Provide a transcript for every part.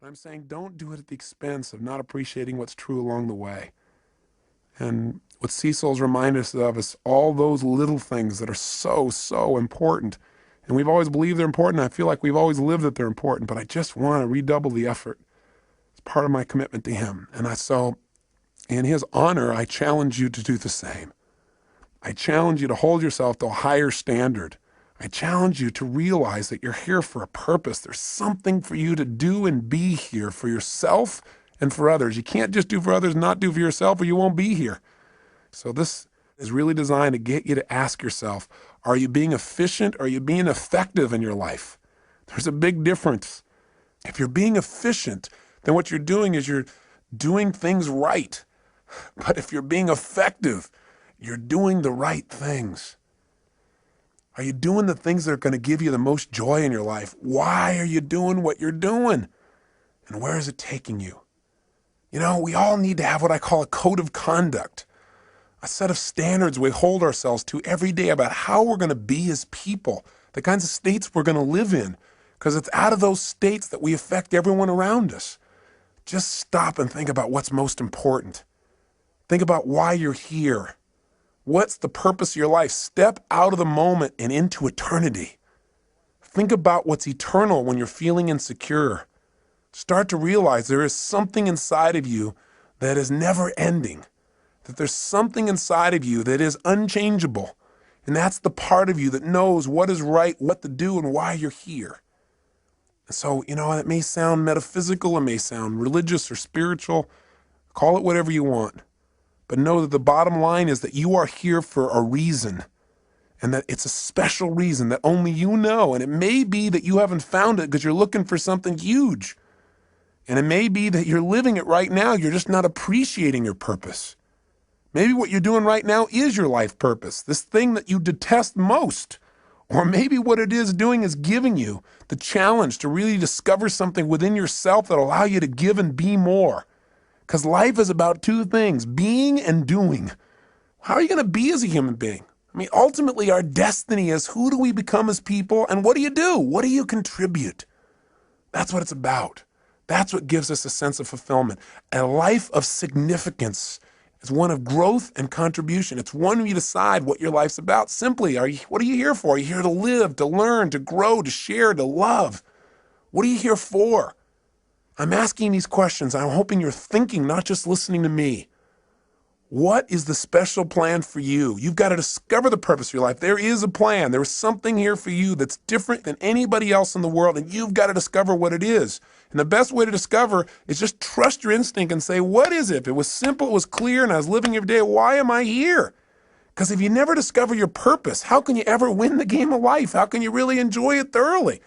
But I'm saying don't do it at the expense of not appreciating what's true along the way. And what Cecil's reminded us of is all those little things that are so, so important. And we've always believed they're important. I feel like we've always lived that they're important, but I just want to redouble the effort. It's part of my commitment to him. So in his honor, I challenge you to do the same. I challenge you to hold yourself to a higher standard. I challenge you to realize that you're here for a purpose. There's something for you to do and be here for yourself and for others. You can't just do for others and not do for yourself, or you won't be here. So this is really designed to get you to ask yourself, are you being efficient or are you being effective in your life? There's a big difference. If you're being efficient, then what you're doing is you're doing things right. But if you're being effective, you're doing the right things. Are you doing the things that are going to give you the most joy in your life? Why are you doing what you're doing? And where is it taking you? You know, we all need to have what I call a code of conduct, a set of standards we hold ourselves to every day about how we're going to be as people, the kinds of states we're going to live in, because it's out of those states that we affect everyone around us. Just stop and think about what's most important. Think about why you're here. What's the purpose of your life? Step out of the moment and into eternity. Think about what's eternal when you're feeling insecure. Start to realize there is something inside of you that is never ending, that there's something inside of you that is unchangeable. And that's the part of you that knows what is right, what to do, and why you're here. And so, you know, it may sound metaphysical, it may sound religious or spiritual. Call it whatever you want. But know that the bottom line is that you are here for a reason, and that it's a special reason that only you know. And it may be that you haven't found it because you're looking for something huge. And it may be that you're living it right now. You're just not appreciating your purpose. Maybe what you're doing right now is your life purpose, this thing that you detest most. Or maybe what it is doing is giving you the challenge to really discover something within yourself that will allow you to give and be more. Because life is about two things, being and doing. How are you going to be as a human being? I mean, ultimately, our destiny is who do we become as people and what do you do? What do you contribute? That's what it's about. That's what gives us a sense of fulfillment. A life of significance is one of growth and contribution. It's one where you decide what your life's about. Simply, what are you here for? Are you here to live, to learn, to grow, to share, to love? What are you here for? I'm asking these questions. I'm hoping you're thinking, not just listening to me. What is the special plan for you? You've got to discover the purpose of your life. There is a plan. There is something here for you that's different than anybody else in the world, and you've got to discover what it is. And the best way to discover is just trust your instinct and say, what is it? If it was simple, it was clear, and I was living every day, why am I here? Because if you never discover your purpose, how can you ever win the game of life? How can you really enjoy it thoroughly?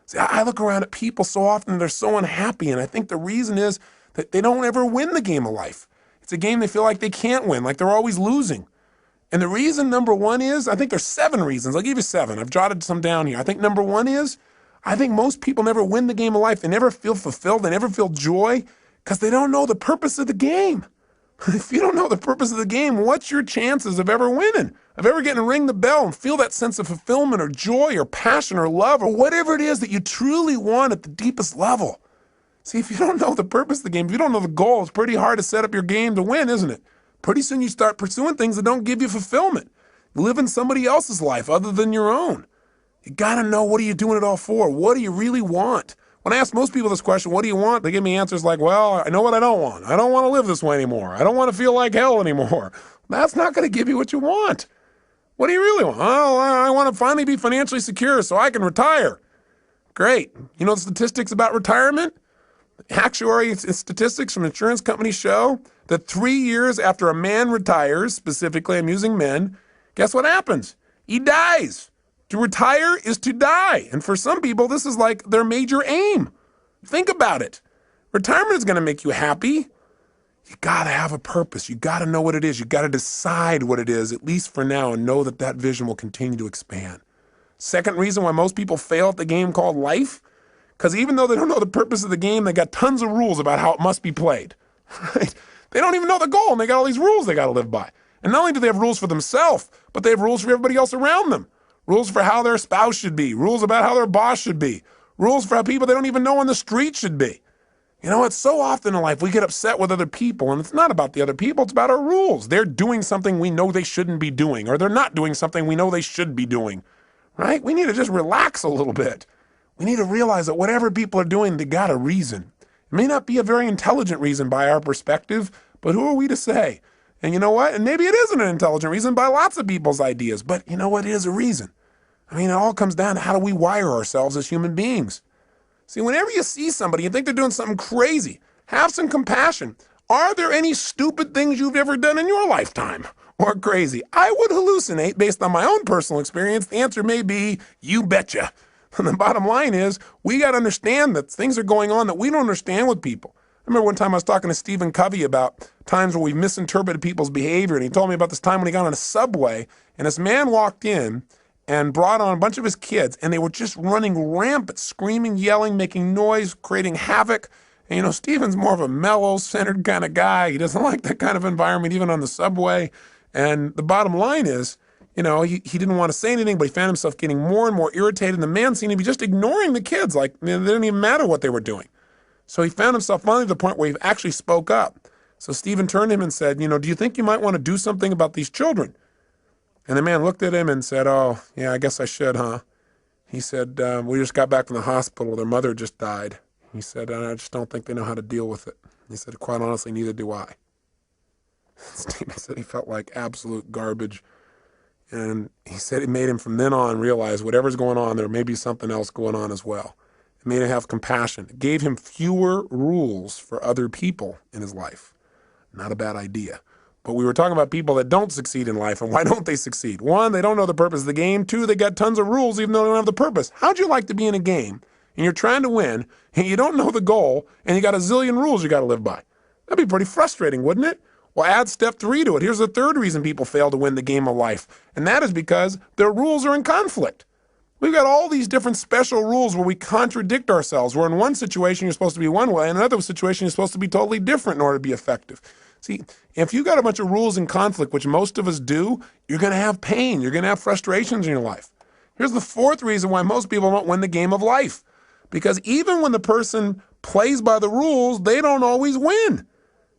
See, I look around at people so often, they're so unhappy, and I think the reason is that they don't ever win the game of life. It's a game they feel like they can't win, like they're always losing. And the reason, number one, is, I think there's 7 reasons. I'll give you 7. I've jotted some down here. I think number 1 is, I think most people never win the game of life. They never feel fulfilled. They never feel joy because they don't know the purpose of the game. If you don't know the purpose of the game, what's your chances of ever winning? Of ever getting to ring the bell and feel that sense of fulfillment or joy or passion or love or whatever it is that you truly want at the deepest level? See, if you don't know the purpose of the game, if you don't know the goal, it's pretty hard to set up your game to win, isn't it? Pretty soon you start pursuing things that don't give you fulfillment. Living somebody else's life other than your own. You got to know, what are you doing it all for? What do you really want? When I ask most people this question, what do you want? They give me answers like, well, I know what I don't want. I don't want to live this way anymore. I don't want to feel like hell anymore. That's not going to give you what you want. What do you really want? Oh, I want to finally be financially secure so I can retire. Great. You know the statistics about retirement? Actuary statistics from insurance companies show that 3 years after a man retires, specifically I'm using men, guess what happens? He dies. To retire is to die. And for some people, this is like their major aim. Think about it. Retirement is going to make you happy. You got to have a purpose. You got to know what it is. You got to decide what it is, at least for now, and know that that vision will continue to expand. Second reason why most people fail at the game called life, because even though they don't know the purpose of the game, they got tons of rules about how it must be played. Right? They don't even know the goal, and they got all these rules they got to live by. And not only do they have rules for themselves, but they have rules for everybody else around them. Rules for how their spouse should be. Rules about how their boss should be. Rules for how people they don't even know on the street should be. You know, it's so often in life we get upset with other people, and it's not about the other people, it's about our rules. They're doing something we know they shouldn't be doing, or they're not doing something we know they should be doing, right? We need to just relax a little bit. We need to realize that whatever people are doing, they got a reason. It may not be a very intelligent reason by our perspective, but who are we to say? And you know what? And maybe it isn't an intelligent reason by lots of people's ideas, but you know what? It is a reason. I mean, it all comes down to how do we wire ourselves as human beings. See, whenever you see somebody, you think they're doing something crazy, have some compassion. Are there any stupid things you've ever done in your lifetime? Or crazy? I would hallucinate based on my own personal experience. The answer may be, you betcha. And the bottom line is, we got to understand that things are going on that we don't understand with people. I remember one time I was talking to Stephen Covey about times where we misinterpreted people's behavior, and he told me about this time when he got on a subway, and this man walked in and brought on a bunch of his kids, and they were just running rampant, screaming, yelling, making noise, creating havoc. And, you know, Stephen's more of a mellow, centered kind of guy. He doesn't like that kind of environment, even on the subway. And the bottom line is, you know, he didn't want to say anything, but he found himself getting more and more irritated. And the man seemed to be just ignoring the kids, like it didn't even matter what they were doing. So he found himself finally to the point where he actually spoke up. So Stephen turned to him and said, you know, do you think you might want to do something about these children? And the man looked at him and said, oh, yeah, I guess I should, huh? He said, we just got back from the hospital. Their mother just died. He said, and I just don't think they know how to deal with it. He said, quite honestly, neither do I. Stephen said he felt like absolute garbage. And he said it made him from then on realize whatever's going on, there may be something else going on as well. It made him have compassion. It gave him fewer rules for other people in his life. Not a bad idea. But we were talking about people that don't succeed in life, and why don't they succeed? One, they don't know the purpose of the game. Two, they got tons of rules even though they don't have the purpose. How'd you like to be in a game, and you're trying to win, and you don't know the goal, and you got a zillion rules you got to live by? That'd be pretty frustrating, wouldn't it? Well, add step 3 to it. Here's the third reason people fail to win the game of life, and that is because their rules are in conflict. We've got all these different special rules where we contradict ourselves, where in one situation you're supposed to be one way, in another situation you're supposed to be totally different in order to be effective. See, if you got a bunch of rules in conflict, which most of us do, you're going to have pain. You're going to have frustrations in your life. Here's the fourth reason why most people don't win the game of life. Because even when the person plays by the rules, they don't always win.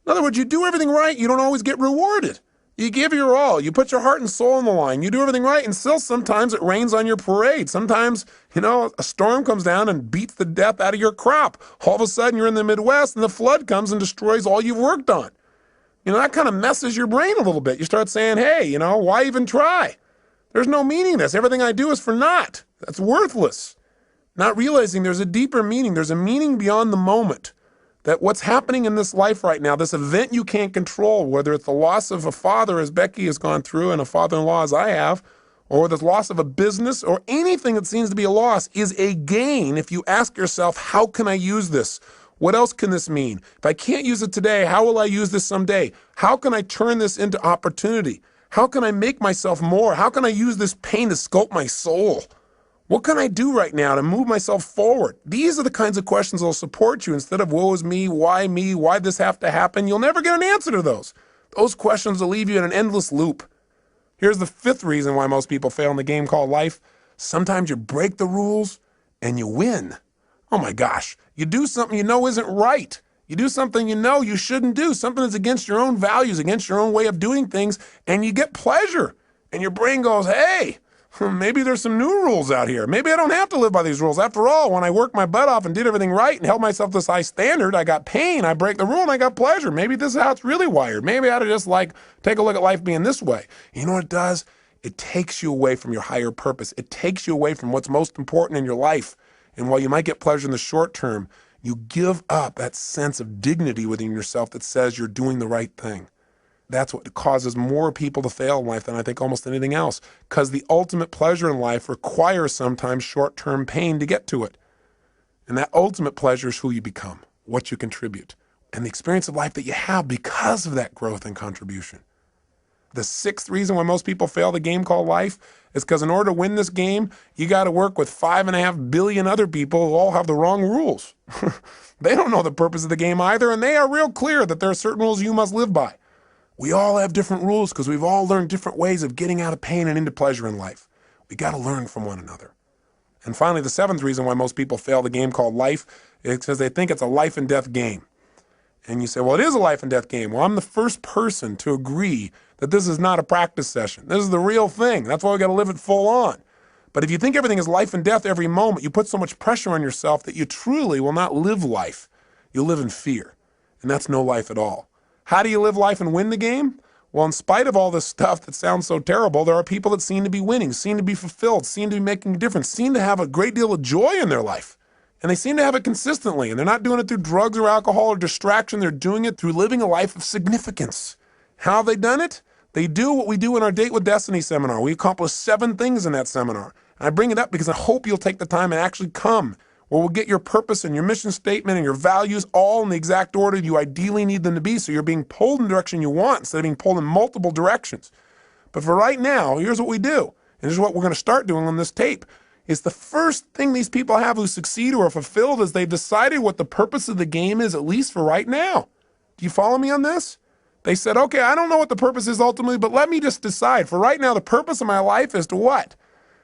In other words, you do everything right, you don't always get rewarded. You give your all. You put your heart and soul on the line. You do everything right, and still sometimes it rains on your parade. Sometimes, you know, a storm comes down and beats the death out of your crop. All of a sudden, you're in the Midwest, and the flood comes and destroys all you've worked on. You know, that kind of messes your brain a little bit. You start saying, hey, you know, why even try? There's no meaning to this. Everything I do is for naught. That's worthless. Not realizing there's a deeper meaning. There's a meaning beyond the moment. That what's happening in this life right now, this event you can't control, whether it's the loss of a father as Becky has gone through and a father-in-law as I have, or the loss of a business or anything that seems to be a loss, is a gain if you ask yourself, how can I use this? What else can this mean? If I can't use it today, how will I use this someday? How can I turn this into opportunity? How can I make myself more? How can I use this pain to sculpt my soul? What can I do right now to move myself forward? These are the kinds of questions that will support you instead of woe is me, why this have to happen? You'll never get an answer to those. Those questions will leave you in an endless loop. Here's the fifth reason why most people fail in the game called life. Sometimes you break the rules and you win. Oh my gosh, you do something you know isn't right. You do something you know you shouldn't do, something that's against your own values, against your own way of doing things, and you get pleasure. And your brain goes, hey, maybe there's some new rules out here. Maybe I don't have to live by these rules. After all, when I worked my butt off and did everything right and held myself to this high standard, I got pain, I break the rule, and I got pleasure. Maybe this is how it's really wired. Maybe I ought to just take a look at life being this way. You know what it does? It takes you away from your higher purpose. It takes you away from what's most important in your life. And while you might get pleasure in the short term, you give up that sense of dignity within yourself that says you're doing the right thing. That's what causes more people to fail in life than I think almost anything else, because the ultimate pleasure in life requires sometimes short-term pain to get to it. And that ultimate pleasure is who you become, what you contribute, and the experience of life that you have because of that growth and contribution. The sixth reason why most people fail the game called life is because in order to win this game, you got to work with 5.5 billion other people who all have the wrong rules. They don't know the purpose of the game either, and they are real clear that there are certain rules you must live by. We all have different rules because we've all learned different ways of getting out of pain and into pleasure in life. We got to learn from one another. And finally, the seventh reason why most people fail the game called life is because they think it's a life and death game. And you say, well, it is a life and death game. Well, I'm the first person to agree that this is not a practice session. This is the real thing. That's why we got to live it full on. But if you think everything is life and death every moment, you put so much pressure on yourself that you truly will not live life. You live in fear. And that's no life at all. How do you live life and win the game? Well, in spite of all this stuff that sounds so terrible, there are people that seem to be winning, seem to be fulfilled, seem to be making a difference, seem to have a great deal of joy in their life. And they seem to have it consistently. And they're not doing it through drugs or alcohol or distraction. They're doing it through living a life of significance. How have they done it? They do what we do in our Date with Destiny seminar. We accomplish 7 things in that seminar. And I bring it up because I hope you'll take the time and actually come, where we'll get your purpose and your mission statement and your values all in the exact order you ideally need them to be, so you're being pulled in the direction you want instead of being pulled in multiple directions. But for right now, here's what we do. And this is what we're going to start doing on this tape. Is the first thing these people have who succeed or are fulfilled is they've decided what the purpose of the game is, at least for right now. Do you follow me on this? They said, okay, I don't know what the purpose is ultimately, but let me just decide. For right now, the purpose of my life is to what?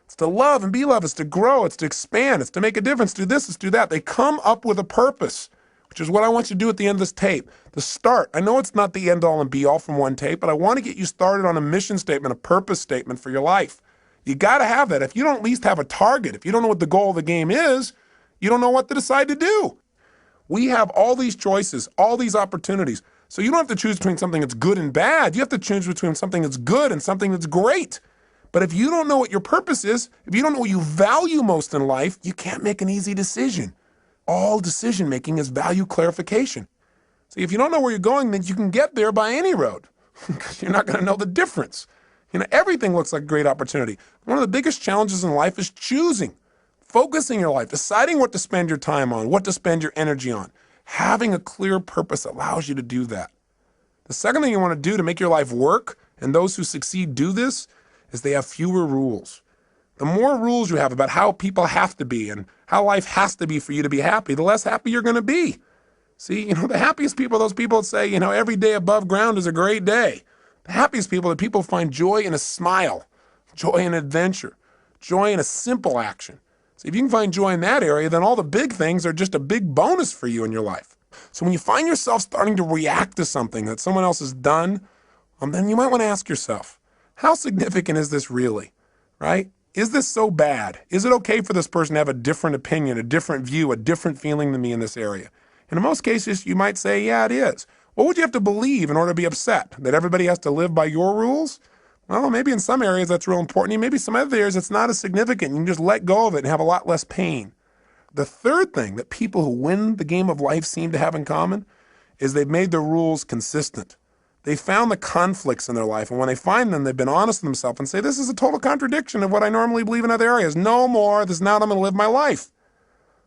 It's to love and be loved. It's to grow. It's to expand. It's to make a difference. Do this. It's do that. They come up with a purpose, which is what I want you to do at the end of this tape. The start. I know it's not the end all and be all from one tape, but I want to get you started on a mission statement, a purpose statement for your life. You got to have that. If you don't at least have a target, if you don't know what the goal of the game is, you don't know what to decide to do. We have all these choices, all these opportunities. So you don't have to choose between something that's good and bad. You have to choose between something that's good and something that's great. But if you don't know what your purpose is, if you don't know what you value most in life, you can't make an easy decision. All decision making is value clarification. See, if you don't know where you're going, then you can get there by any road because you're not going to know the difference. You know, everything looks like a great opportunity. One of the biggest challenges in life is choosing, focusing your life, deciding what to spend your time on, what to spend your energy on. Having a clear purpose allows you to do that. The second thing you want to do to make your life work, and those who succeed do this, is they have fewer rules. The more rules you have about how people have to be and how life has to be for you to be happy, the less happy you're going to be. See, the happiest people are those people that say, every day above ground is a great day. The happiest people are people who find joy in a smile, joy in adventure, joy in a simple action. So if you can find joy in that area, then all the big things are just a big bonus for you in your life. So when you find yourself starting to react to something that someone else has done, then you might want to ask yourself, how significant is this really, right? Is this so bad? Is it okay for this person to have a different opinion, a different view, a different feeling than me in this area? And in most cases, you might say, yeah, it is. What would you have to believe in order to be upset? That everybody has to live by your rules? Well, maybe in some areas that's real important. Maybe some other areas it's not as significant. You can just let go of it and have a lot less pain. The third thing that people who win the game of life seem to have in common is they've made their rules consistent. They found the conflicts in their life, and when they find them, they've been honest with themselves and say, this is a total contradiction of what I normally believe in other areas. No more. This is not how I'm going to live my life.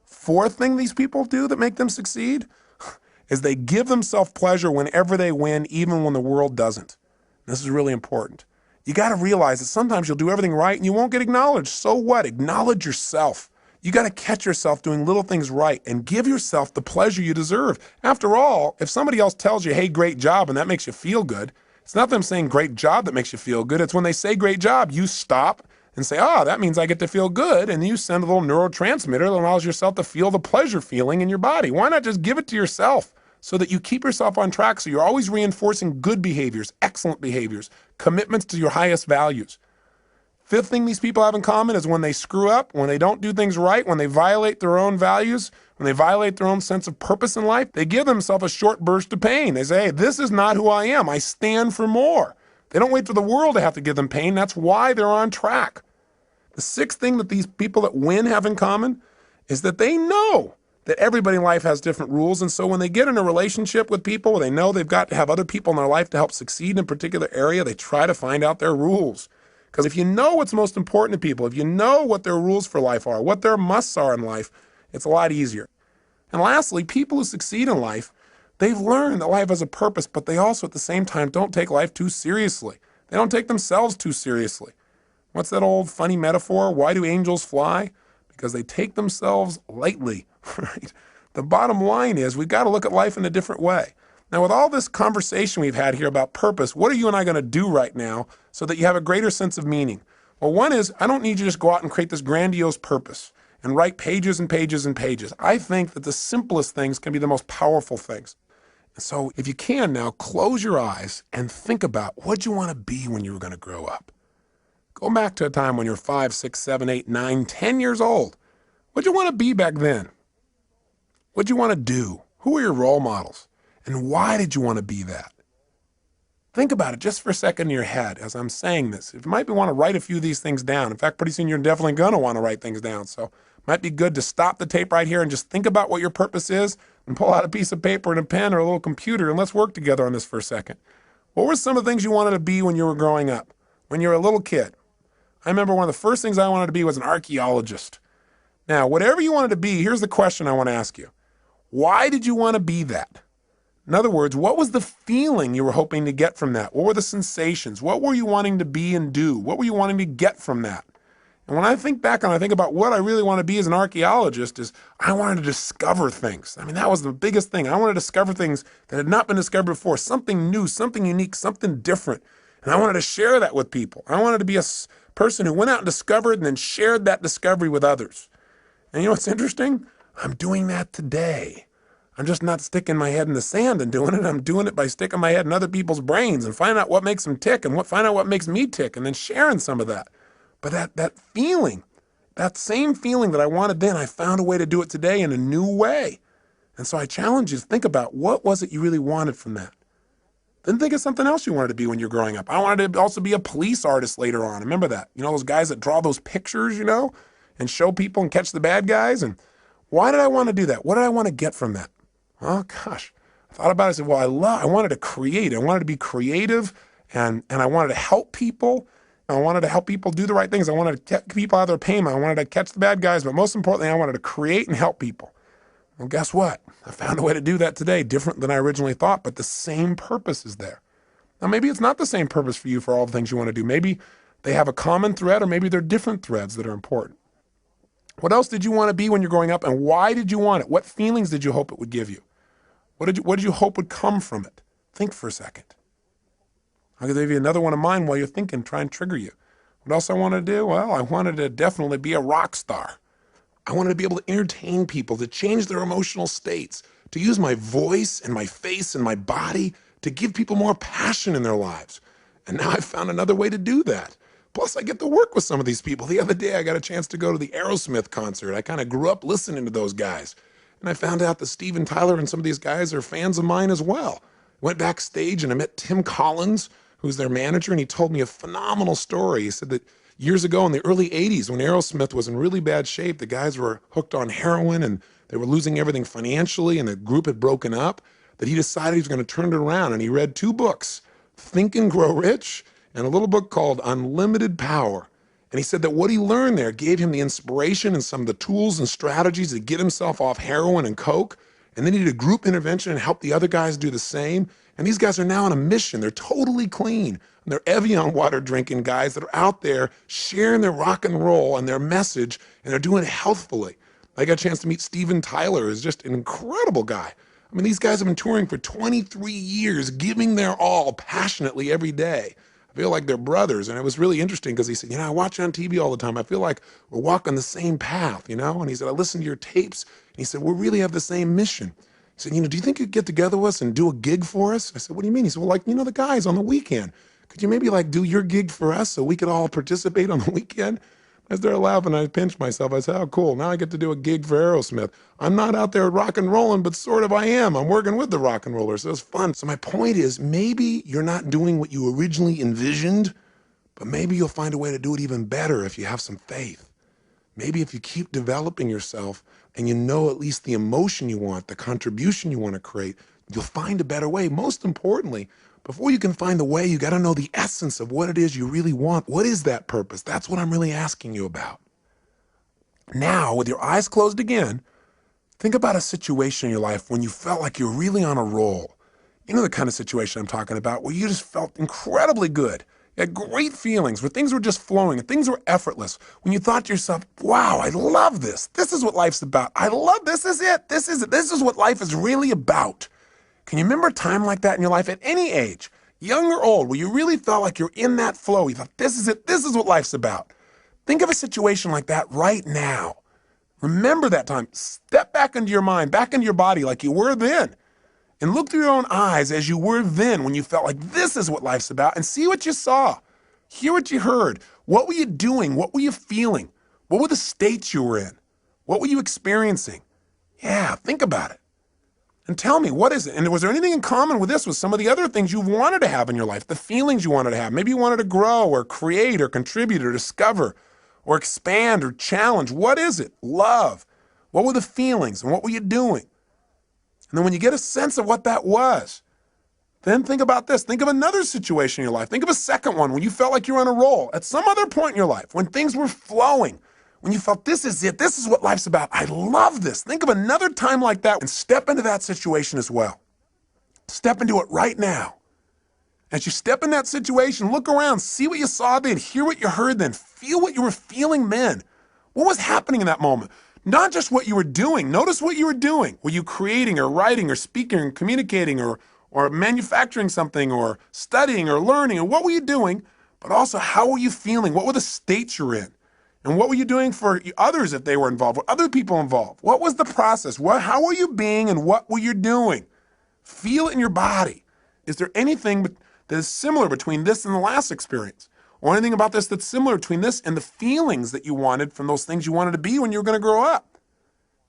Fourth thing these people do that make them succeed is they give themselves pleasure whenever they win, even when the world doesn't. This is really important. You got to realize that sometimes you'll do everything right and you won't get acknowledged. So what? Acknowledge yourself. You got to catch yourself doing little things right and give yourself the pleasure you deserve. After all, if somebody else tells you, hey, great job, and that makes you feel good, it's not them saying great job that makes you feel good. It's when they say great job, you stop and say, that means I get to feel good. And you send a little neurotransmitter that allows yourself to feel the pleasure feeling in your body. Why not just give it to yourself so that you keep yourself on track so you're always reinforcing good behaviors, excellent behaviors, commitments to your highest values. Fifth thing these people have in common is when they screw up, when they don't do things right, when they violate their own values, when they violate their own sense of purpose in life, they give themselves a short burst of pain. They say, hey, this is not who I am. I stand for more. They don't wait for the world to have to give them pain. That's why they're on track. The sixth thing that these people that win have in common is that they know that everybody in life has different rules. And so when they get in a relationship with people, they know they've got to have other people in their life to help succeed in a particular area, they try to find out their rules. Because if you know what's most important to people, if you know what their rules for life are, what their musts are in life, it's a lot easier. And lastly, people who succeed in life, they've learned that life has a purpose, but they also at the same time don't take life too seriously. They don't take themselves too seriously. What's that old funny metaphor? Why do angels fly? Because they take themselves lightly, right? The bottom line is we've got to look at life in a different way. Now, with all this conversation we've had here about purpose, what are you and I going to do right now so that you have a greater sense of meaning? Well, one is I don't need you to just go out and create this grandiose purpose. and write pages and pages and pages. I think that the simplest things can be the most powerful things. So if you can now, close your eyes and think about what you want to be when you were going to grow up. Go back to a time when you were 5, 6, 7, 8, 9, 10 years old. What'd you want to be back then? What'd you want to do? Who were your role models? And why did you want to be that? Think about it just for a second in your head as I'm saying this. You might want to write a few of these things down. In fact, pretty soon you're definitely going to want to write things down. So it might be good to stop the tape right here and just think about what your purpose is and pull out a piece of paper and a pen or a little computer and let's work together on this for a second. What were some of the things you wanted to be when you were growing up, when you were a little kid? I remember one of the first things I wanted to be was an archaeologist. Now, whatever you wanted to be, here's the question I want to ask you. Why did you want to be that? In other words, what was the feeling you were hoping to get from that? What were the sensations? What were you wanting to be and do? What were you wanting to get from that? And when I think back and I think about what I really want to be as an archaeologist is I wanted to discover things. I mean, that was the biggest thing. I wanted to discover things that had not been discovered before, something new, something unique, something different. And I wanted to share that with people. I wanted to be a person who went out and discovered and then shared that discovery with others. And you know what's interesting? I'm doing that today. I'm just not sticking my head in the sand and doing it. I'm doing it by sticking my head in other people's brains and finding out what makes them tick and find out what makes me tick and then sharing some of that. But that feeling, that same feeling that I wanted then, I found a way to do it today in a new way. And so I challenge you to think about what was it you really wanted from that. Then think of something else you wanted to be when you're growing up. I wanted to also be a police artist later on. Remember that? You know, those guys that draw those pictures, you know, and show people and catch the bad guys. And why did I want to do that? What did I want to get from that? Oh, gosh. I thought about it. I said, well, I wanted to create. I wanted to be creative, and I wanted to help people. I wanted to help people do the right things. I wanted to get people out of their pain. I wanted to catch the bad guys. But most importantly, I wanted to create and help people. Well, guess what? I found a way to do that today, different than I originally thought, but the same purpose is there. Now, maybe it's not the same purpose for you for all the things you want to do. Maybe they have a common thread, or maybe they're different threads that are important. What else did you want to be when you're growing up, and why did you want it? What feelings did you hope it would give you? What did you hope would come from it? Think for a second. I'll give you another one of mine while you're thinking, try and trigger you. What else I wanted to do? Well, I wanted to definitely be a rock star. I wanted to be able to entertain people, to change their emotional states, to use my voice and my face and my body to give people more passion in their lives. And now I've found another way to do that. Plus, I get to work with some of these people. The other day, I got a chance to go to the Aerosmith concert. I kind of grew up listening to those guys. And I found out that Steven Tyler and some of these guys are fans of mine as well. Went backstage and I met Tim Collins, who's their manager, and he told me a phenomenal story. He said that years ago in the early 80s, when Aerosmith was in really bad shape, the guys were hooked on heroin and they were losing everything financially and the group had broken up, that he decided he was going to turn it around. And he read 2 books, Think and Grow Rich, and a little book called Unlimited Power. And he said that what he learned there gave him the inspiration and some of the tools and strategies to get himself off heroin and coke. And then he did a group intervention and helped the other guys do the same. And these guys are now on a mission. They're totally clean. And they're Evian water drinking guys that are out there sharing their rock and roll and their message, and they're doing it healthfully. I got a chance to meet Steven Tyler, who's just an incredible guy. I mean, these guys have been touring for 23 years, giving their all passionately every day. I feel like they're brothers. And it was really interesting because he said, I watch you on TV all the time. I feel like we're walking the same path, And he said, I listen to your tapes. And he said, we really have the same mission. He said, do you think you'd get together with us and do a gig for us? I said, what do you mean? He said, well, the guys on the weekend. Could you maybe do your gig for us so we could all participate on the weekend? I started laughing. I pinched myself. I said, oh, cool. Now I get to do a gig for Aerosmith. I'm not out there rock and rolling, but sort of I am. I'm working with the rock and rollers. So it's fun. So my point is, maybe you're not doing what you originally envisioned, but maybe you'll find a way to do it even better if you have some faith. Maybe if you keep developing yourself and you know at least the emotion you want, the contribution you want to create, you'll find a better way. Most importantly, before you can find the way, you got to know the essence of what it is you really want. What is that purpose? That's what I'm really asking you about. Now, with your eyes closed again, think about a situation in your life when you felt like you're really on a roll. You know the kind of situation I'm talking about, where you just felt incredibly good. You had great feelings, where things were just flowing and things were effortless. When you thought to yourself, wow, I love this. This is what life's about. I love this. This is it. This is it. This is what life is really about. Can you remember a time like that in your life at any age, young or old, where you really felt like you're in that flow? You thought, this is it. This is what life's about. Think of a situation like that right now. Remember that time. Step back into your mind, back into your body like you were then. And look through your own eyes as you were then when you felt like this is what life's about, and see what you saw. Hear what you heard. What were you doing? What were you feeling? What were the states you were in? What were you experiencing? Yeah, think about it. And tell me, what is it? And was there anything in common with this, with some of the other things you wanted to have in your life, the feelings you wanted to have? Maybe you wanted to grow or create or contribute or discover or expand or challenge. What is it? Love. What were the feelings and what were you doing? And then when you get a sense of what that was, then think about this. Think of another situation in your life. Think of a second one when you felt like you were on a roll at some other point in your life, when things were flowing, when you felt this is it, this is what life's about. I love this. Think of another time like that and step into that situation as well. Step into it right now. As you step in that situation, look around, see what you saw then, hear what you heard then, feel what you were feeling then. What was happening in that moment? Not just what you were doing. Notice what you were doing. Were you creating or writing or speaking or communicating or manufacturing something or studying or learning? Or what were you doing? But also, how were you feeling? What were the states you're in? And what were you doing for others if they were involved? Were other people involved? What was the process? How were you being and what were you doing? Feel it in your body. Is there anything that is similar between this and the last experience? Or anything about this that's similar between this and the feelings that you wanted from those things you wanted to be when you were going to grow up?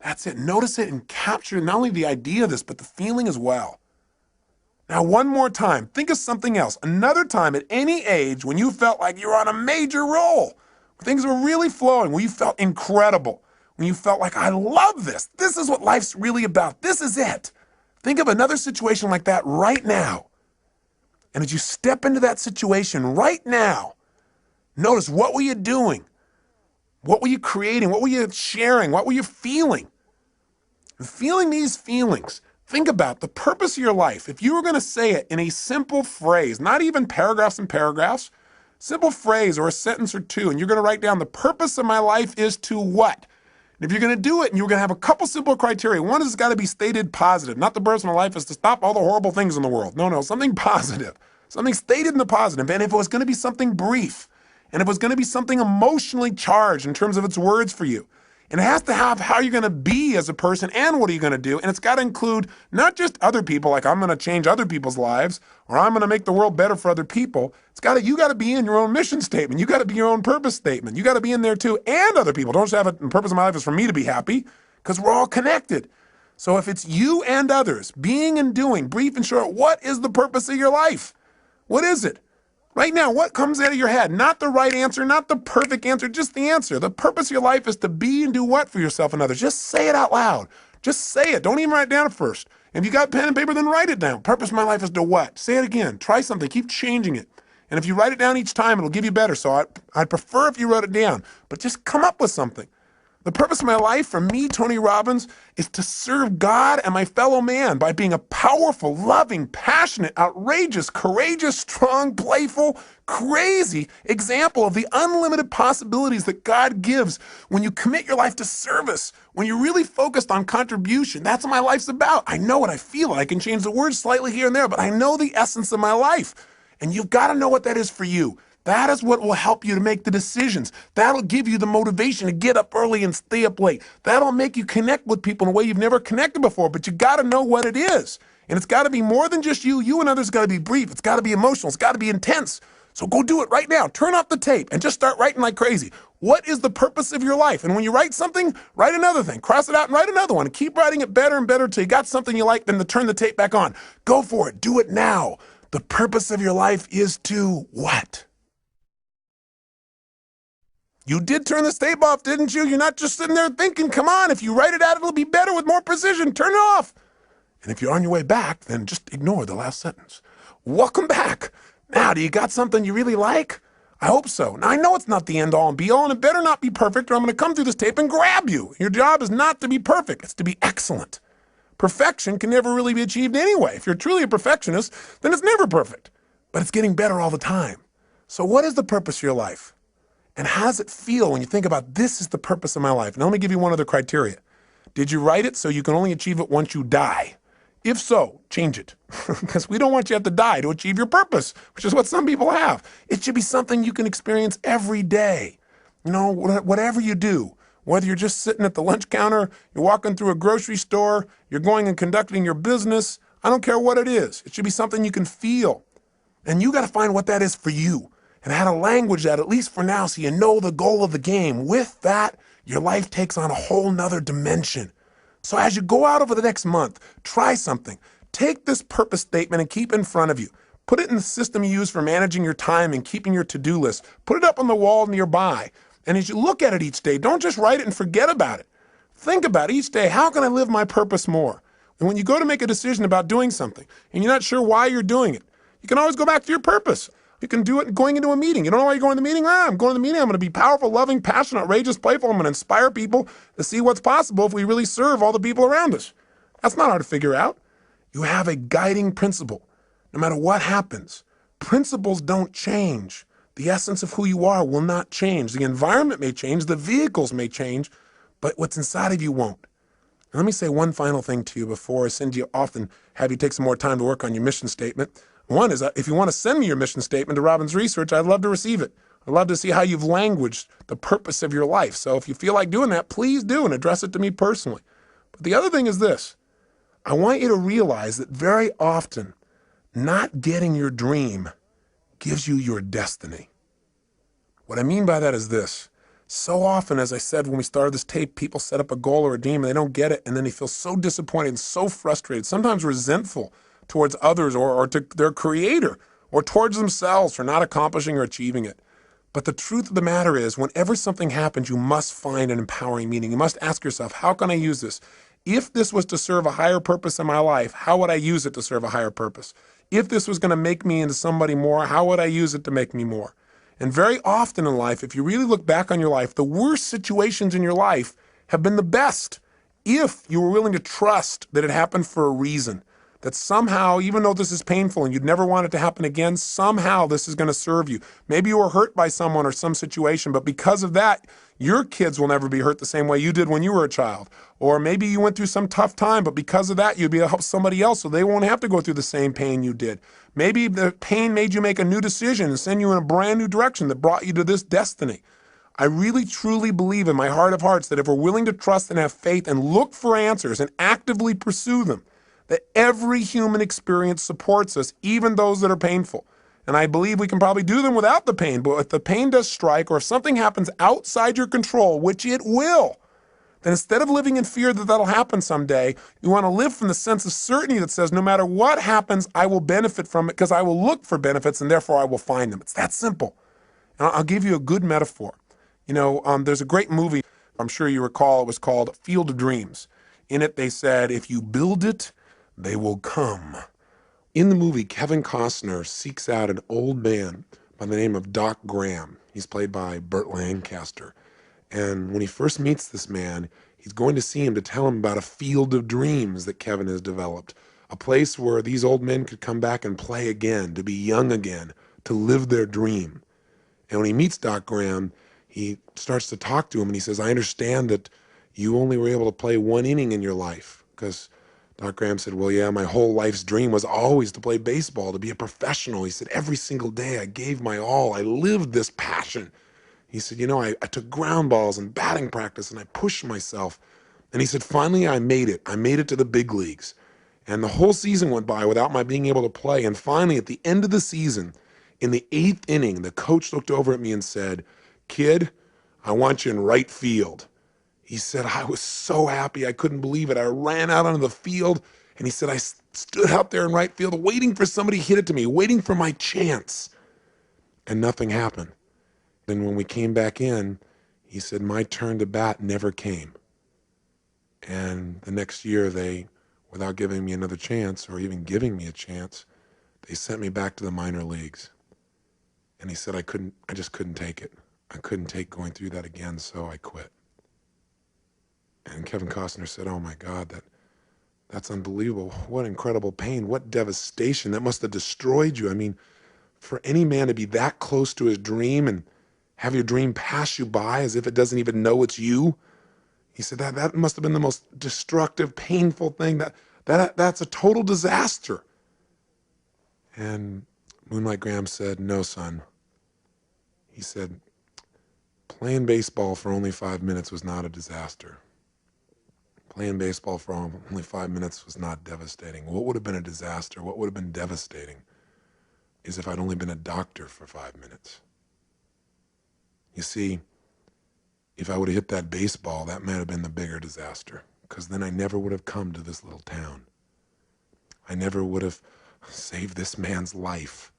That's it. Notice it and capture not only the idea of this, but the feeling as well. Now, one more time, think of something else. Another time at any age when you felt like you were on a major roll. Things were really flowing, when you felt incredible, when you felt like, I love this. This is what life's really about. This is it. Think of another situation like that right now. And as you step into that situation right now, notice, what were you doing? What were you creating? What were you sharing? What were you feeling? And feeling these feelings, think about the purpose of your life. If you were going to say it in a simple phrase, not even paragraphs and paragraphs, simple phrase or a sentence or two, and you're going to write down the purpose of my life is to what? And if you're going to do it and you're going to have a couple simple criteria, one is got to be stated positive. Not the purpose of my life is to stop all the horrible things in the world. No, something positive. Something stated in the positive. And if it was going to be something brief, and if it was going to be something emotionally charged in terms of its words for you, and it has to have how you're going to be as a person and what are you going to do. And it's got to include not just other people, like I'm going to change other people's lives or I'm going to make the world better for other people. You got to be in your own mission statement. You got to be your own purpose statement. You got to be in there too, and other people. Don't just have it, the purpose of my life is for me to be happy, because we're all connected. So if it's you and others, being and doing, brief and short, what is the purpose of your life? What is it? Right now, what comes out of your head? Not the right answer, not the perfect answer, just the answer. The purpose of your life is to be and do what for yourself and others? Just say it out loud. Just say it. Don't even write it down first. If you got pen and paper, then write it down. Purpose of my life is to what? Say it again. Try something. Keep changing it. And if you write it down each time, it'll give you better. So I'd prefer if you wrote it down. But just come up with something. The purpose of my life, for me, Tony Robbins, is to serve God and my fellow man by being a powerful, loving, passionate, outrageous, courageous, strong, playful, crazy example of the unlimited possibilities that God gives when you commit your life to service, when you're really focused on contribution. That's what my life's about. I know what I feel. I can change the words slightly here and there, but I know the essence of my life. And you've got to know what that is for you. That is what will help you to make the decisions. That'll give you the motivation to get up early and stay up late. That'll make you connect with people in a way you've never connected before, but you got to know what it is. And it's got to be more than just you. You and others got to be brief. It's got to be emotional. It's got to be intense. So go do it right now. Turn off the tape and just start writing like crazy. What is the purpose of your life? And when you write something, write another thing. Cross it out and write another one. And keep writing it better and better until you got something you like, then to turn the tape back on. Go for it. Do it now. The purpose of your life is to what? You did turn the tape off, didn't you? You're not just sitting there thinking, come on, if you write it out, it'll be better with more precision. Turn it off. And if you're on your way back, then just ignore the last sentence. Welcome back. Now, do you got something you really like? I hope so. Now, I know it's not the end all and be all, and it better not be perfect, or I'm going to come through this tape and grab you. Your job is not to be perfect. It's to be excellent. Perfection can never really be achieved anyway. If you're truly a perfectionist, then it's never perfect. But it's getting better all the time. So what is the purpose of your life? And how does it feel when you think about this is the purpose of my life? Now, let me give you one other criteria. Did you write it so you can only achieve it once you die? If so, change it. Because we don't want you to have to die to achieve your purpose, which is what some people have. It should be something you can experience every day. You know, whatever you do, Whether you're just sitting at the lunch counter, you're walking through a grocery store, you're going and conducting your business, I don't care what it is. It should be something you can feel. And you got to find what that is for you and how to language that, at least for now, so you know the goal of the game. With that, your life takes on a whole nother dimension. So as you go out over the next month, try something. Take this purpose statement and keep it in front of you. Put it in the system you use for managing your time and keeping your to-do list. Put it up on the wall nearby. And as you look at it each day, don't just write it and forget about it. Think about each day, how can I live my purpose more? And when you go to make a decision about doing something and you're not sure why you're doing it, you can always go back to your purpose. You can do it going into a meeting. You don't know why you're going to the meeting? I'm going to the meeting. I'm going to be powerful, loving, passionate, outrageous, playful. I'm going to inspire people to see what's possible if we really serve all the people around us. That's not hard to figure out. You have a guiding principle. No matter what happens, principles don't change. The essence of who you are will not change. The environment may change. The vehicles may change. But what's inside of you won't. And let me say one final thing to you before I send you off and have you take some more time to work on your mission statement. One is, if you want to send me your mission statement to Robbins Research, I'd love to receive it. I'd love to see how you've languaged the purpose of your life. So if you feel like doing that, please do and address it to me personally. But the other thing is this. I want you to realize that very often, not getting your dream gives you your destiny. What I mean by that is this. So often, as I said when we started this tape, people set up a goal or a dream and they don't get it, and then they feel so disappointed and so frustrated, sometimes resentful towards others or to their creator or towards themselves for not accomplishing or achieving it. But the truth of the matter is, whenever something happens, you must find an empowering meaning. You must ask yourself, how can I use this? If this was to serve a higher purpose in my life, how would I use it to serve a higher purpose? If this was going to make me into somebody more, how would I use it to make me more? And very often in life, if you really look back on your life, the worst situations in your life have been the best if you were willing to trust that it happened for a reason. That somehow, even though this is painful and you'd never want it to happen again, somehow this is going to serve you. Maybe you were hurt by someone or some situation, but because of that, your kids will never be hurt the same way you did when you were a child. Or maybe you went through some tough time, but because of that, you'd be able to help somebody else so they won't have to go through the same pain you did. Maybe the pain made you make a new decision and send you in a brand new direction that brought you to this destiny. I really, truly believe in my heart of hearts that if we're willing to trust and have faith and look for answers and actively pursue them, that every human experience supports us, even those that are painful. And I believe we can probably do them without the pain, but if the pain does strike or if something happens outside your control, which it will, then instead of living in fear that that'll happen someday, you want to live from the sense of certainty that says, no matter what happens, I will benefit from it because I will look for benefits and therefore I will find them. It's that simple. And I'll give you a good metaphor. There's a great movie, I'm sure you recall, it was called Field of Dreams. In it, they said, if you build it, they will come. In the movie, Kevin Costner seeks out an old man by the name of Doc Graham. He's played by Burt Lancaster. And when he first meets this man, he's going to see him to tell him about a field of dreams that Kevin has developed, a place where these old men could come back and play again, to be young again, to live their dream. And when he meets Doc Graham, he starts to talk to him and he says, I understand that you only were able to play one inning in your life, because Doc Graham said, well, yeah, my whole life's dream was always to play baseball, to be a professional. He said, every single day I gave my all. I lived this passion. He said, I took ground balls and batting practice and I pushed myself. And he said, finally, I made it. I made it to the big leagues. And the whole season went by without my being able to play. And finally, at the end of the season, in the 8th inning, the coach looked over at me and said, kid, I want you in right field. He said, I was so happy. I couldn't believe it. I ran out onto the field, and he said, I stood out there in right field waiting for somebody to hit it to me, waiting for my chance. And nothing happened. Then when we came back in, he said, my turn to bat never came. And the next year, they, without giving me another chance or even giving me a chance, they sent me back to the minor leagues. And he said, I just couldn't take it. I couldn't take going through that again, so I quit. And Kevin Costner said, oh my God, that's unbelievable. What incredible pain, what devastation. That must have destroyed you. I mean, for any man to be that close to his dream and have your dream pass you by as if it doesn't even know it's you. He said that must have been the most destructive, painful thing. That's a total disaster. And Moonlight Graham said, no, son. He said, Playing baseball for only 5 minutes was not a disaster. Playing baseball for only 5 minutes was not devastating. What would have been a disaster, what would have been devastating, is if I'd only been a doctor for 5 minutes. You see, if I would have hit that baseball, that might have been the bigger disaster, because then I never would have come to this little town. I never would have saved this man's life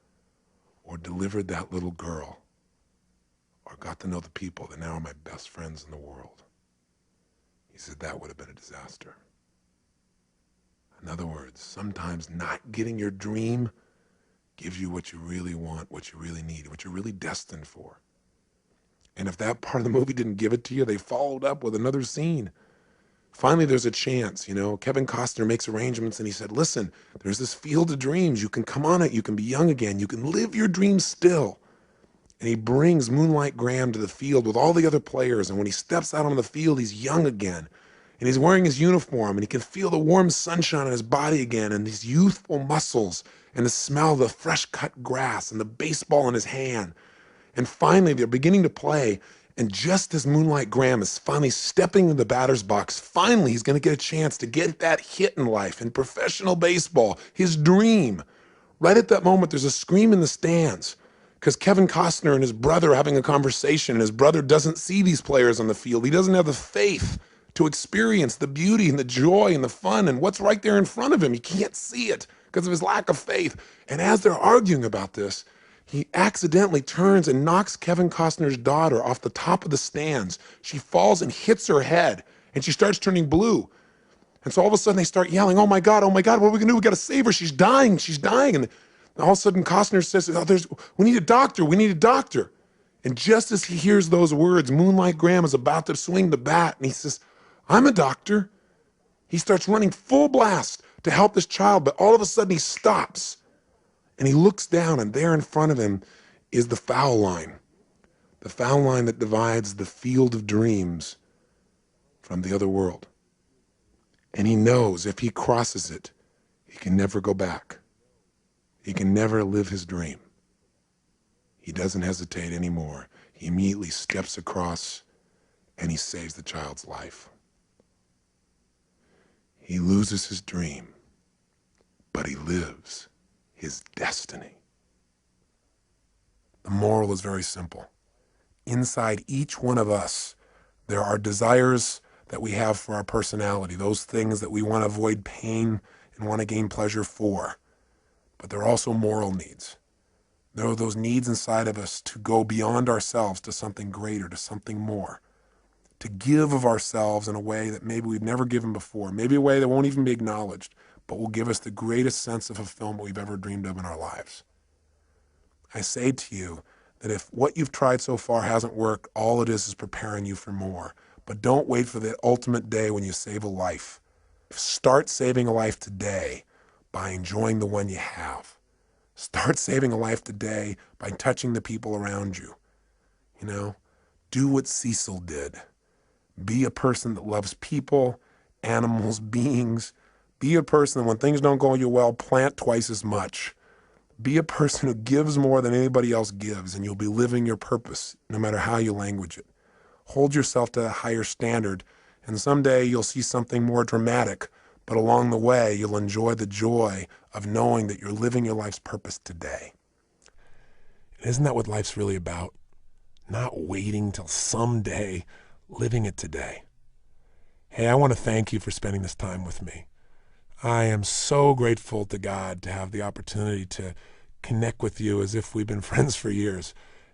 or delivered that little girl or got to know the people that now are my best friends in the world. He said that would have been a disaster. In other words, sometimes not getting your dream gives you what you really want, what you really need, what you're really destined for. And if that part of the movie didn't give it to you, they followed up with another scene. Finally, there's a chance, Kevin Costner makes arrangements and he said, listen, there's this field of dreams. You can come on it. You can be young again. You can live your dreams still. And he brings Moonlight Graham to the field with all the other players. And when he steps out on the field, he's young again. And he's wearing his uniform and he can feel the warm sunshine on his body again and these youthful muscles and the smell of the fresh cut grass and the baseball in his hand. And finally, they're beginning to play. And just as Moonlight Graham is finally stepping into the batter's box, finally he's going to get a chance to get that hit in life, in professional baseball, his dream. Right at that moment, there's a scream in the stands because Kevin Costner and his brother are having a conversation, and his brother doesn't see these players on the field. He doesn't have the faith to experience the beauty and the joy and the fun and what's right there in front of him. He can't see it because of his lack of faith. And as they're arguing about this, he accidentally turns and knocks Kevin Costner's daughter off the top of the stands. She falls and hits her head, and she starts turning blue. And so all of a sudden they start yelling, oh my God, what are we gonna do? We gotta save her, she's dying. And all of a sudden Costner says, we need a doctor. And just as he hears those words, Moonlight Graham is about to swing the bat, and he says, I'm a doctor. He starts running full blast to help this child, but all of a sudden he stops. And he looks down, and there in front of him is the foul line that divides the field of dreams from the other world. And he knows if he crosses it, he can never go back. He can never live his dream. He doesn't hesitate anymore. He immediately steps across, and he saves the child's life. He loses his dream, but he lives his destiny. The moral is very simple. Inside each one of us, there are desires that we have for our personality, those things that we want to avoid pain and want to gain pleasure for. But there are also moral needs. There are those needs inside of us to go beyond ourselves to something greater, to something more, to give of ourselves in a way that maybe we've never given before, maybe a way that won't even be acknowledged, but will give us the greatest sense of fulfillment we've ever dreamed of in our lives. I say to you that if what you've tried so far hasn't worked, all it is preparing you for more. But don't wait for the ultimate day when you save a life. Start saving a life today by enjoying the one you have. Start saving a life today by touching the people around you. Do what Cecil did. Be a person that loves people, animals, beings. Be a person that when things don't go you well, plant twice as much. Be a person who gives more than anybody else gives, and you'll be living your purpose no matter how you language it. Hold yourself to a higher standard, and someday you'll see something more dramatic, but along the way, you'll enjoy the joy of knowing that you're living your life's purpose today. And isn't that what life's really about? Not waiting till someday, living it today. Hey, I want to thank you for spending this time with me. I am so grateful to God to have the opportunity to connect with you as if we've been friends for years,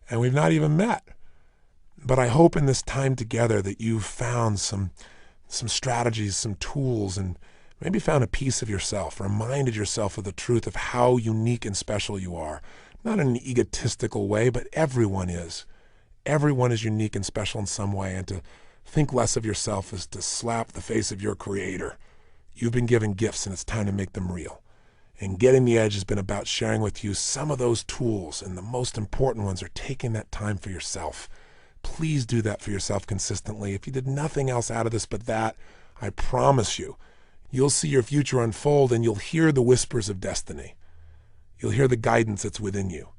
and we've not even met. But I hope in this time together that you've found some strategies, some tools, and maybe found a piece of yourself, reminded yourself of the truth of how unique and special you are. Not in an egotistical way, but everyone is. Everyone is unique and special in some way, and to think less of yourself is to slap the face of your Creator. You've been given gifts, and it's time to make them real. And Getting the Edge has been about sharing with you some of those tools, and the most important ones are taking that time for yourself. Please do that for yourself consistently. If you did nothing else out of this but that, I promise you, you'll see your future unfold, and you'll hear the whispers of destiny. You'll hear the guidance that's within you.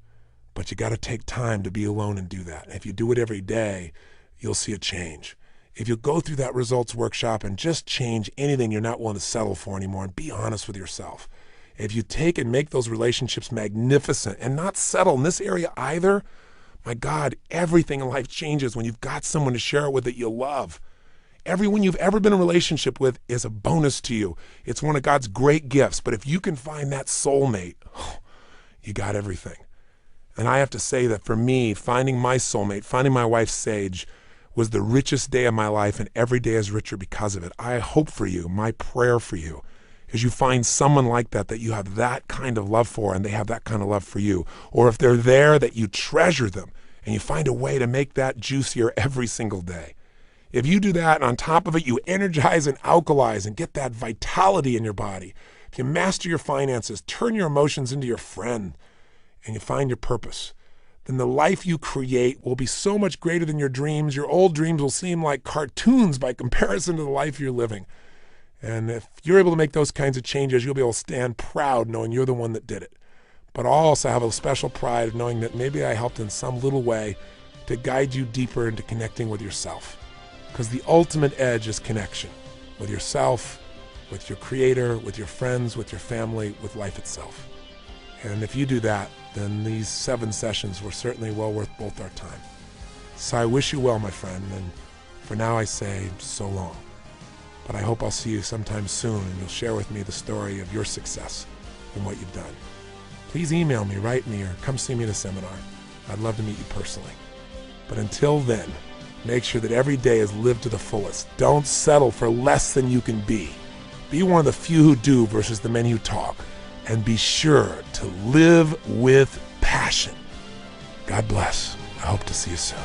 But you got to take time to be alone and do that. And if you do it every day, you'll see a change. If you go through that results workshop and just change anything you're not willing to settle for anymore and be honest with yourself, if you take and make those relationships magnificent and not settle in this area either, my God, everything in life changes when you've got someone to share it with that you love. Everyone you've ever been in a relationship with is a bonus to you. It's one of God's great gifts. But if you can find that soulmate, you got everything. And I have to say that for me, finding my soulmate, finding my wife Sage, was the richest day of my life, and every day is richer because of it. I hope for you, my prayer for you, is you find someone like that you have that kind of love for, and they have that kind of love for you. Or if they're there, that you treasure them, and you find a way to make that juicier every single day. If you do that, and on top of it, you energize and alkalize and get that vitality in your body, if you master your finances, turn your emotions into your friend, and you find your purpose, then the life you create will be so much greater than your dreams. Your old dreams will seem like cartoons by comparison to the life you're living. And if you're able to make those kinds of changes, you'll be able to stand proud knowing you're the one that did it. But I'll also have a special pride of knowing that maybe I helped in some little way to guide you deeper into connecting with yourself. Because the ultimate edge is connection with yourself, with your creator, with your friends, with your family, with life itself. And if you do that, then these 7 sessions were certainly well worth both our time. So I wish you well, my friend, and for now I say so long. But I hope I'll see you sometime soon, and you'll share with me the story of your success and what you've done. Please email me, write me, or come see me at a seminar. I'd love to meet you personally. But until then, make sure that every day is lived to the fullest. Don't settle for less than you can be. Be one of the few who do versus the many who talk. And be sure to live with passion. God bless. I hope to see you soon.